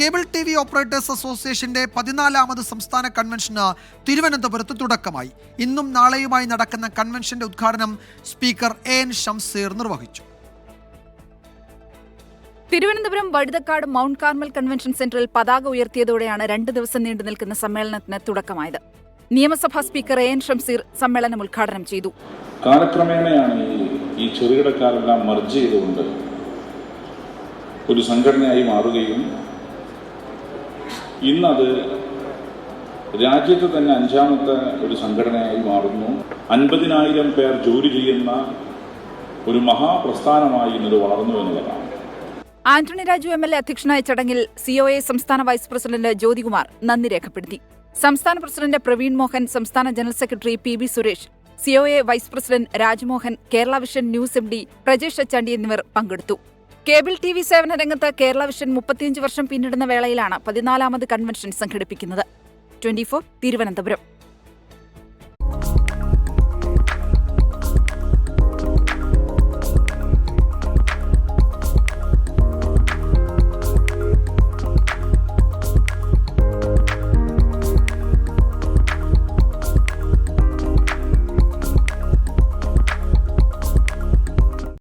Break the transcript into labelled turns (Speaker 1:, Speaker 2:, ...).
Speaker 1: Cable TV operators അസോസിയേഷന്റെ 14ാമത് സംസ്ഥാന കൺവെൻഷന് തിരുവനന്തപുരത്ത് തുടക്കമായി. ഇന്നും നാളെയുമായി നടക്കുന്ന കൺവെൻഷന്റെ ഉദ്ഘാടനം സ്പീക്കർ AN ഷംസീർ നിർവഹിച്ചു.
Speaker 2: Thiruvananthapuram Vazhuthacaud mount Carmel convention സെന്ററിൽ പതാക ഉയർത്തിയതോടെയാണ് 2 ദിവസം നീണ്ടു നിൽക്കുന്ന സമ്മേളനത്തിന് തുടക്കമായത്. നിയമസഭാ സ്പീക്കർ AN ഷംസീർ സമ്മേളനം ഉദ്ഘാടനം ചെയ്തു.
Speaker 3: കാലക്രമേണയാണ് ഈ ചെറുകിടക്കാരെല്ലാം മർജ് ചെയ്തുകൊണ്ട് ഒരു സംഘടനയായി മാറുകയും ഇന്നത് രാജ്യത്ത് തന്നെ 5ാമത്തെ ഒരു സംഘടനയായി മാറുന്നു. 50,000 പേർ ജോലി ചെയ്യുന്ന ഒരു മഹാപ്രസ്ഥാനമായി ഇന്നത് വളർന്നു എന്നുള്ളതാണ്.
Speaker 2: ആന്റണി രാജു MLA അധ്യക്ഷനായ ചടങ്ങിൽ COA സംസ്ഥാന വൈസ് പ്രസിഡന്റ് ജ്യോതികുമാർ നന്ദി രേഖപ്പെടുത്തി. സംസ്ഥാന പ്രസിഡന്റ് പ്രവീൺ മോഹൻ, സംസ്ഥാന general secretary PB Suresh, COA vice president Rajmohan, Kerala Vision News MD Prajesh Achandi എന്നിവർ പങ്കെടുത്തു. കേബിൾ TV സേവന രംഗത്ത് കേരള വിഷൻ 35 വർഷം പിന്നിടുന്ന വേളയിലാണ് 14ാമത് കൺവെൻഷൻ സംഘടിപ്പിക്കുന്നത്. 24 തിരുവനന്തപുരം.